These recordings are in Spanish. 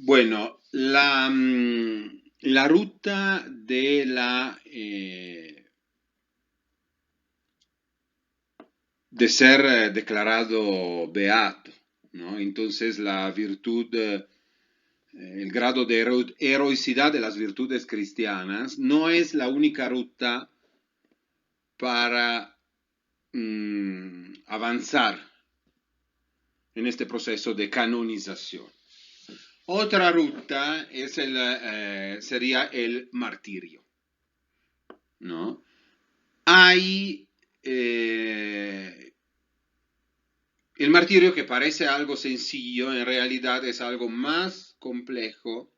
Bueno, la ruta de ser declarado beato, ¿no? Entonces la virtud, el grado de heroicidad de las virtudes cristianas no es la única ruta para avanzar en este proceso de canonización. Otra ruta sería el martirio, ¿no? Hay el martirio, que parece algo sencillo, en realidad es algo más complejo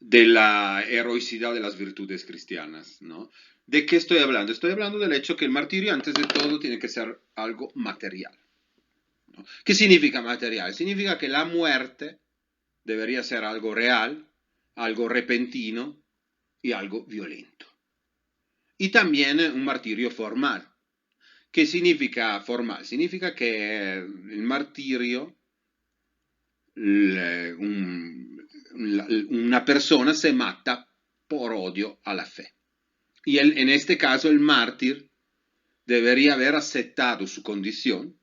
de la heroicidad de las virtudes cristianas, ¿no? ¿De qué estoy hablando? Estoy hablando del hecho que el martirio, antes de todo, tiene que ser algo material, ¿no? ¿Qué significa material? Significa que la muerte debería ser algo real, algo repentino y algo violento. Y también un martirio formal. ¿Qué significa formal? Significa que el martirio, una persona se mata por odio a la fe. Y en este caso el mártir debería haber aceptado su condición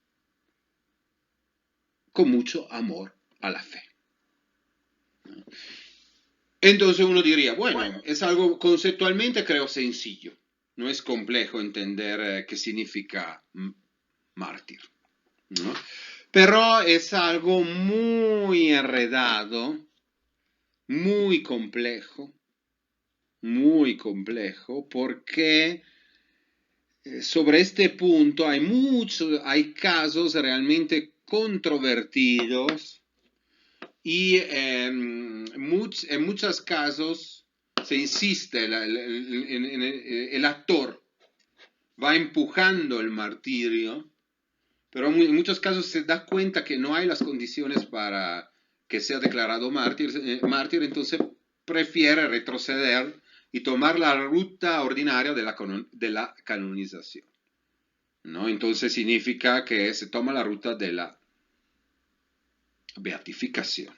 con mucho amor a la fe. Entonces uno diría, bueno, es algo conceptualmente creo sencillo. No es complejo entender qué significa mártir, ¿no? Pero es algo muy enredado, muy complejo, porque sobre este punto hay casos realmente controvertidos y en muchos casos se insiste, el actor va empujando el martirio, pero en muchos casos se da cuenta que no hay las condiciones para que sea declarado mártir, entonces prefiere retroceder y tomar la ruta ordinaria de la canonización, ¿no? Entonces significa que se toma la ruta de la beatificación,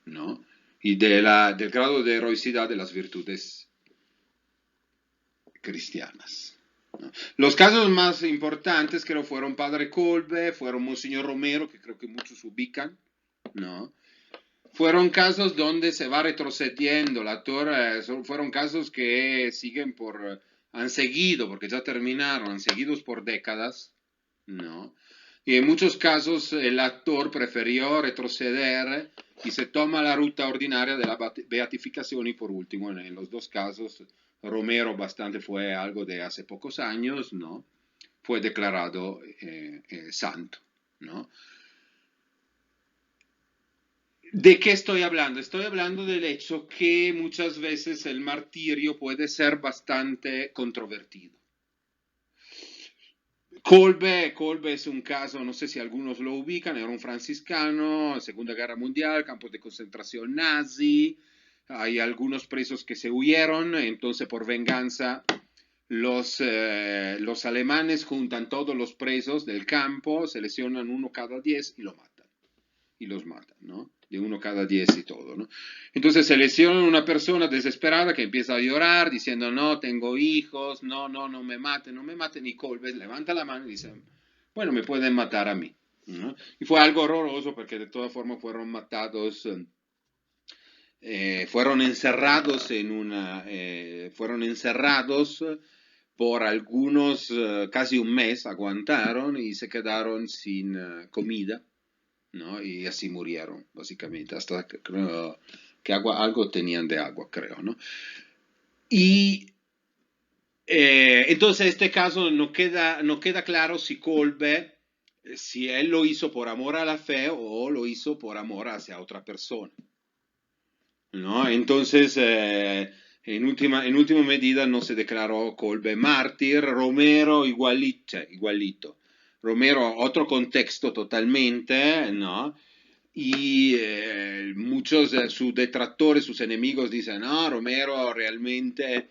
¿no? Y del grado de heroicidad de las virtudes cristianas, ¿no? Los casos más importantes creo fueron Padre Kolbe, fueron Monseñor Romero, que creo que muchos ubican, ¿no? Fueron casos donde se va retrocediendo la torre, fueron casos que han seguido, porque ya terminaron, han seguido por décadas, ¿no? Y en muchos casos el actor prefirió retroceder y se toma la ruta ordinaria de la beatificación, y por último, en los dos casos, Romero bastante fue algo de hace pocos años, ¿no? Fue declarado santo, ¿no? ¿De qué estoy hablando? Estoy hablando del hecho que muchas veces el martirio puede ser bastante controvertido. Kolbe es un caso, no sé si algunos lo ubican, era un franciscano, Segunda Guerra Mundial, campos de concentración nazi, hay algunos presos que se huyeron, entonces por venganza los alemanes juntan todos los presos del campo, seleccionan uno cada 10 y lo matan. Y los matan, ¿no? De uno cada 10 y todo, ¿no? Entonces seleccionan una persona desesperada que empieza a llorar diciendo, no, tengo hijos, no, no, no me maten, no me maten, y Colbert levanta la mano y dice, bueno, me pueden matar a mí, ¿no? Y fue algo horroroso porque de todas formas fueron matados, fueron encerrados por algunos, casi un mes aguantaron y se quedaron sin comida, ¿no? Y así murieron, básicamente, hasta que creo que algo tenían de agua, creo, ¿no? Y entonces, este caso no queda claro si Kolbe, si él lo hizo por amor a la fe o lo hizo por amor hacia otra persona, ¿no? Entonces, en última medida no se declaró Kolbe mártir, Romero igualito. Romero, otro contexto totalmente, ¿no? Y muchos de sus detractores, sus enemigos dicen, no, Romero realmente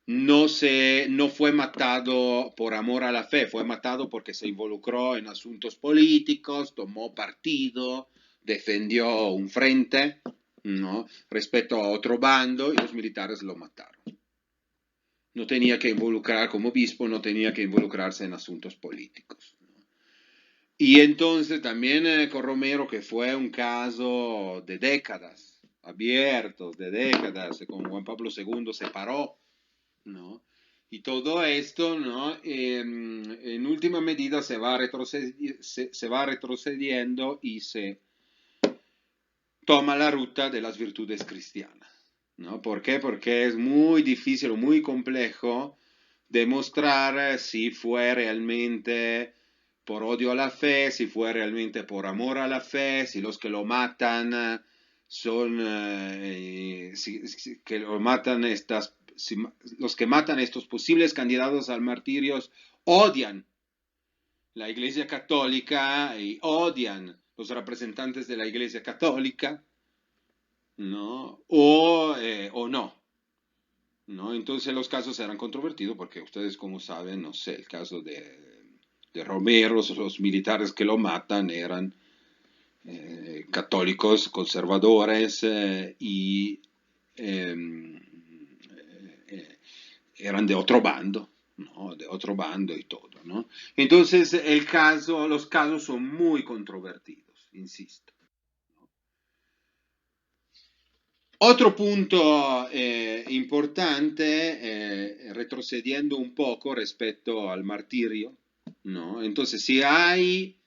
no fue matado por amor a la fe, fue matado porque se involucró en asuntos políticos, tomó partido, defendió un frente, ¿no? Respecto a otro bando y los militares lo mataron. No tenía que involucrar como obispo, no tenía que involucrarse en asuntos políticos. Y entonces también con Romero, que fue un caso de décadas, abierto, de décadas, con Juan Pablo II se paró, ¿no? Y todo esto, ¿no? En última medida se va retrocediendo y se toma la ruta de las virtudes cristianas, ¿no? ¿Por qué? Porque es muy difícil o muy complejo demostrar si fue realmente por odio a la fe, si fue realmente por amor a la fe, si los que lo matan son, que lo matan los que matan estos posibles candidatos al martirio odian la Iglesia Católica y odian los representantes de la Iglesia Católica, ¿no? O no. ¿No? Entonces los casos eran controvertidos porque ustedes como saben, no sé, el caso de Romero, los militares que lo matan eran católicos, conservadores y eran de otro bando, ¿no? De otro bando y todo, ¿no? Entonces los casos son muy controvertidos, insisto. Otro punto importante, retrocediendo un poco respecto al martirio, ¿no? Entonces, si hay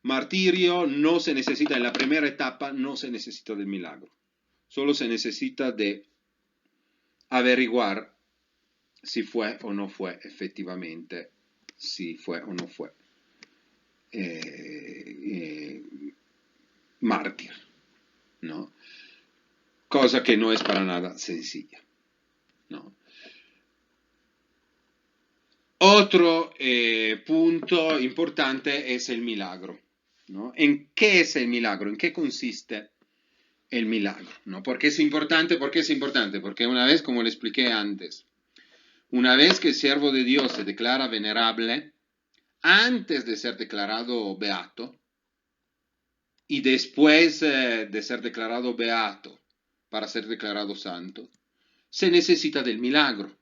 martirio, no se necesita, en la primera etapa, no se necesita del milagro. Solo se necesita de averiguar si fue o no fue efectivamente, si fue o no fue mártir, ¿no? Cosa que no es para nada sencilla, ¿no? Otro punto importante es el milagro, ¿no? ¿En qué es el milagro? ¿En qué consiste el milagro? ¿No? ¿Por qué es importante? ¿Por qué es importante? Porque una vez, como le expliqué antes, una vez que el siervo de Dios se declara venerable, antes de ser declarado beato, y después de ser declarado beato para ser declarado santo, se necesita del milagro.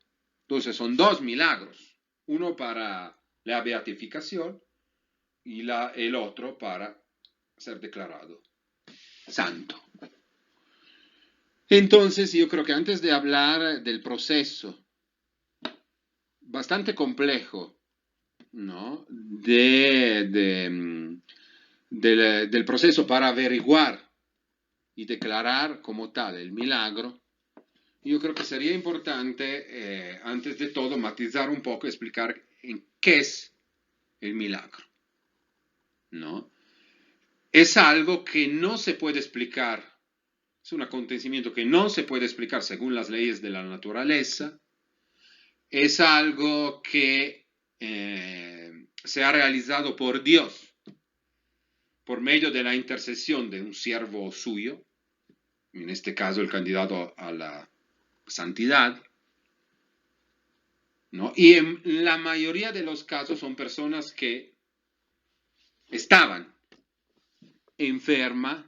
Entonces son dos milagros, uno para la beatificación y el otro para ser declarado santo. Entonces yo creo que antes de hablar del proceso bastante complejo, ¿no? Del proceso para averiguar y declarar como tal el milagro, yo creo que sería importante, antes de todo, matizar un poco, explicar en qué es el milagro, ¿no? Es algo que no se puede explicar, es un acontecimiento que no se puede explicar según las leyes de la naturaleza, es algo que se ha realizado por Dios, por medio de la intercesión de un siervo suyo, en este caso el candidato a la santidad, ¿no? Y en la mayoría de los casos son personas que estaban enfermas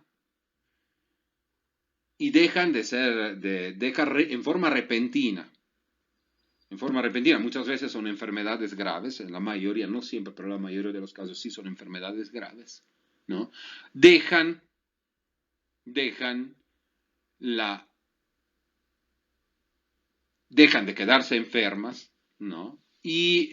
y dejan de ser, en forma repentina. En forma repentina, muchas veces son enfermedades graves, en la mayoría, no siempre, pero en la mayoría de los casos sí son enfermedades graves, ¿no? Dejan de quedarse enfermas, ¿no? Y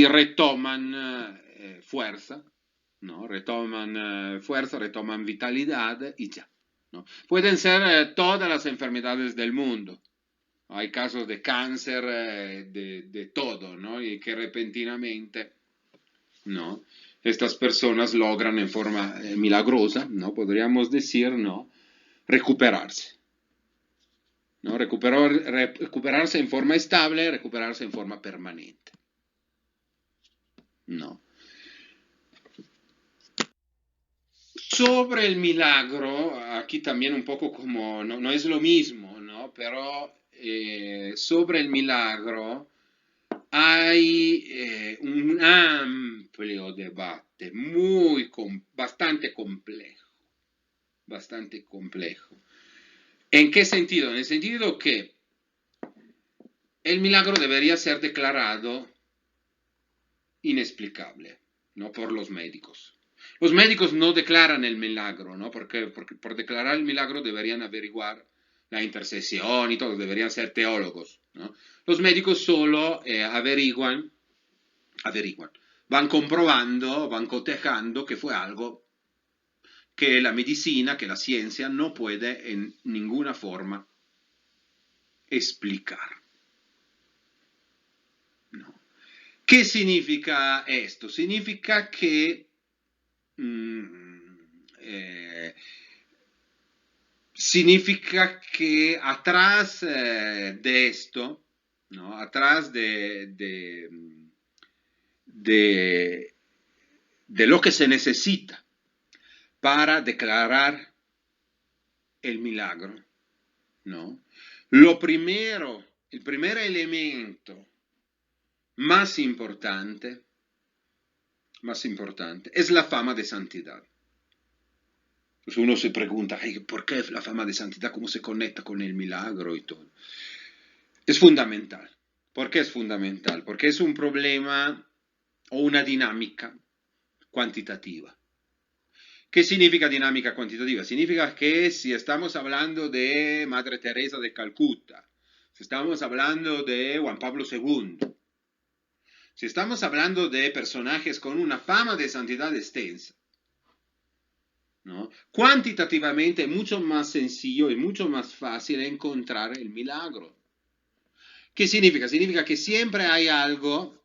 retoman fuerza, ¿no? Retoman fuerza, retoman vitalidad y ya, ¿no? Pueden ser todas las enfermedades del mundo. Hay casos de cáncer, de todo, ¿no? Y que repentinamente, ¿no? Estas personas logran en forma milagrosa, ¿no? Podríamos decir, ¿no? Recuperarse, ¿no? Recuperarse en forma estable, recuperarse en forma permanente, ¿no? Sobre el milagro, aquí también un poco como, no es lo mismo, ¿no? Pero sobre el milagro, hay un amplio debate, bastante complejo, bastante complejo. ¿En qué sentido? En el sentido que el milagro debería ser declarado inexplicable, ¿no? Por los médicos. Los médicos no declaran el milagro, ¿no? Porque por declarar el milagro deberían averiguar la intercesión y todo, deberían ser teólogos, ¿no? Los médicos solo averiguan, van comprobando, van cotejando que fue algo que la medicina, que la ciencia no puede en ninguna forma explicar, ¿no? ¿Qué significa esto? Significa que significa que atrás de esto, ¿no? Atrás de lo que se necesita para declarar el milagro, ¿no? El primer elemento más importante es la fama de santidad. Pues uno se pregunta, ¿por qué la fama de santidad? ¿Cómo se conecta con el milagro y todo? Es fundamental. ¿Por qué es fundamental? Porque es un problema o una dinámica cuantitativa. ¿Qué significa dinámica cuantitativa? Significa que si estamos hablando de Madre Teresa de Calcuta, si estamos hablando de Juan Pablo II, si estamos hablando de personajes con una fama de santidad extensa, ¿no? Cuantitativamente es mucho más sencillo y mucho más fácil encontrar el milagro. ¿Qué significa? Significa que siempre hay algo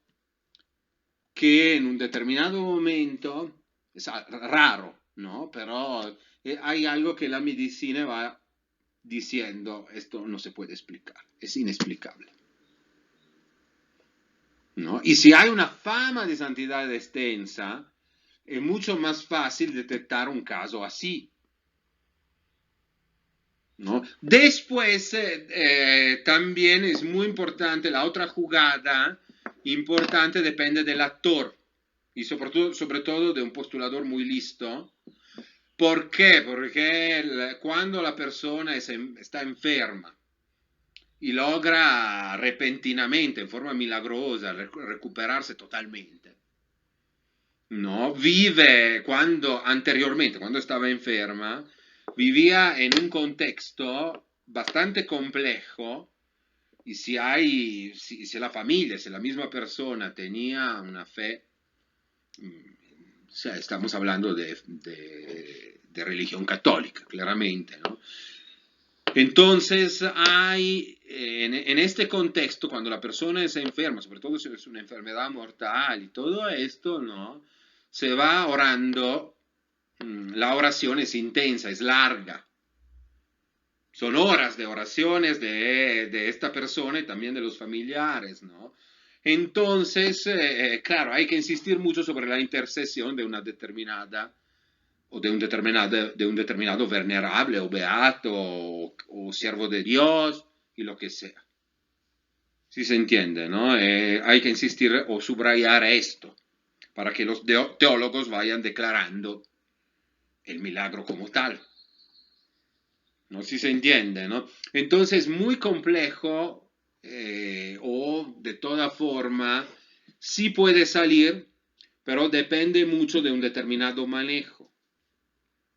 que en un determinado momento es raro, ¿no? Pero hay algo que la medicina va diciendo, esto no se puede explicar, es inexplicable, ¿no? Y si hay una fama de santidad extensa, es mucho más fácil detectar un caso así, ¿no? Después, también es muy importante, la otra jugada importante depende del actor y sobre todo de un postulador muy listo. ¿Por qué? Porque cuando la persona está enferma y logra repentinamente, en forma milagrosa, recuperarse totalmente, ¿no? Vive anteriormente, cuando estaba enferma, vivía en un contexto bastante complejo y si la familia, si la misma persona tenía una fe, o sea, estamos hablando de religión católica, claramente, ¿no? Entonces hay, en este contexto, cuando la persona es enferma, sobre todo si es una enfermedad mortal y todo esto, ¿no? Se va orando, la oración es intensa, es larga. Son horas de oraciones de esta persona y también de los familiares, ¿no? Entonces, claro, hay que insistir mucho sobre la intercesión de una determinada o de un determinado venerable o beato o siervo de Dios y lo que sea. Si se entiende, ¿no? Hay que insistir o subrayar esto para que los teólogos vayan declarando el milagro como tal. ¿No? Si se entiende, ¿no? Entonces, muy complejo o de toda forma, sí puede salir, pero depende mucho de un determinado manejo.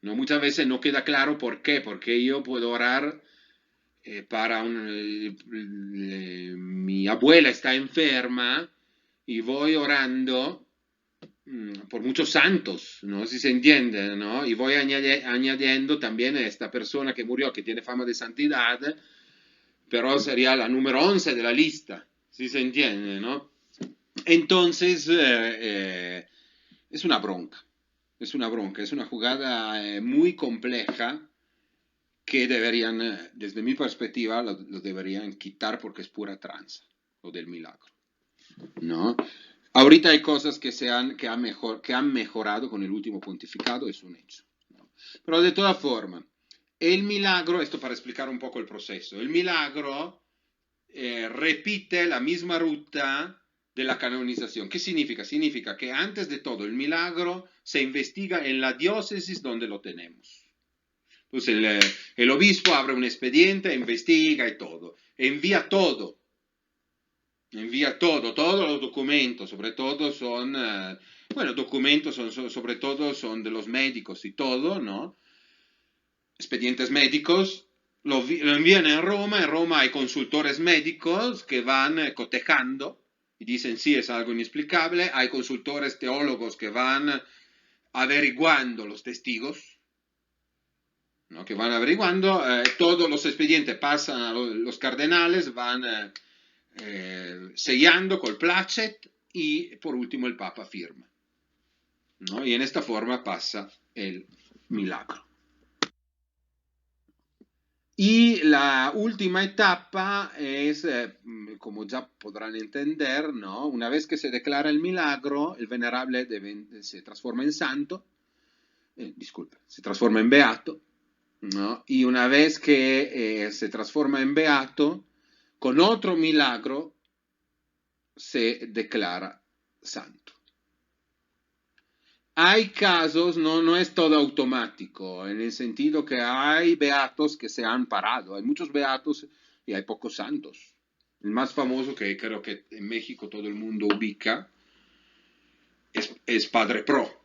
¿No? Muchas veces no queda claro por qué, porque yo puedo orar mi abuela está enferma y voy orando por muchos santos, ¿no? Si se entiende, ¿no? Y voy añadiendo también a esta persona que murió, que tiene fama de santidad, pero sería la número 11 de la lista, si se entiende, ¿no? Entonces, es una bronca. Es una bronca, es una jugada muy compleja que deberían, desde mi perspectiva, lo deberían quitar porque es pura tranza, lo del milagro, ¿no? Ahorita hay cosas que han mejorado con el último pontificado, es un hecho, ¿no? Pero de todas formas, el milagro, esto para explicar un poco el proceso, el milagro repite la misma ruta de la canonización. ¿Qué significa? Significa que antes de todo el milagro se investiga en la diócesis donde lo tenemos. Entonces el obispo abre un expediente, investiga y todo. Envía todo. Envía todo, todos los documentos, sobre todo son, bueno, documentos sobre todo son de los médicos y todo, ¿no? Expedientes médicos, lo envían a Roma, en Roma hay consultores médicos que van cotejando y dicen sí, es algo inexplicable, hay consultores teólogos que van averiguando los testigos, ¿no? Que van averiguando, todos los expedientes pasan a los cardenales, van sellando col placet y por último el Papa firma, ¿no? Y en esta forma pasa el milagro. Y la última etapa es, como ya podrán entender, ¿no? Una vez que se declara el milagro, el venerable se transforma en santo, disculpe, se transforma en beato, ¿no? Y una vez que se transforma en beato, con otro milagro se declara santo. Hay casos, no es todo automático, en el sentido que hay beatos que se han parado, hay muchos beatos y hay pocos santos. El más famoso que creo que en México todo el mundo ubica es Padre Pro.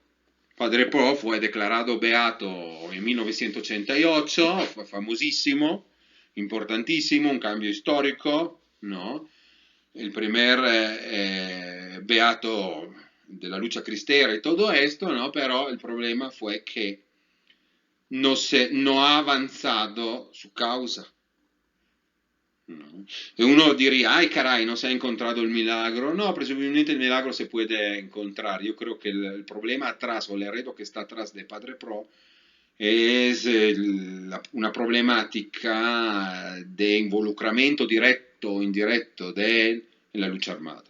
Padre Pro fue declarado beato en 1988, fue famosísimo, importantísimo, un cambio histórico, ¿no? El primer beato de la lucha cristera y todo esto, ¿no? Pero el problema fue que no ha avanzado su causa, ¿no? Y uno diría, ay caray, no se ha encontrado el milagro. No, presumibilmente el milagro se puede encontrar. Yo creo que el problema atrás, o el heredo que está atrás de Padre Pro, es una problemática de involucramiento directo o indirecto de él en la lucha armada.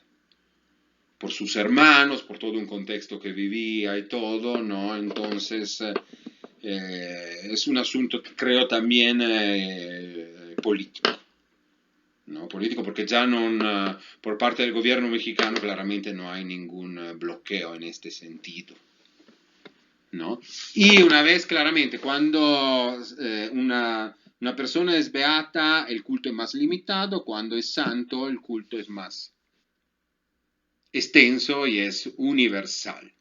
Por sus hermanos, por todo un contexto que vivía y todo, ¿no? Entonces, es un asunto, creo, también político, ¿no? Político porque ya no, por parte del gobierno mexicano claramente no hay ningún bloqueo en este sentido, ¿no? Y una vez claramente, cuando una persona es beata, el culto es más limitado, cuando es santo, el culto es más extenso y es universal.